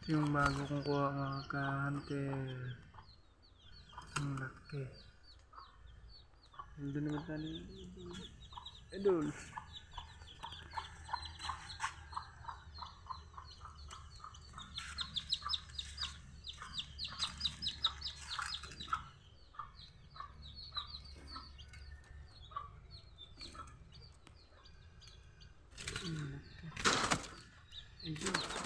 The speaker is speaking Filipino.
Yung bago kong kuha mga ka-hunter. Ang laki. Hindi naman tayo. Idol. Idol.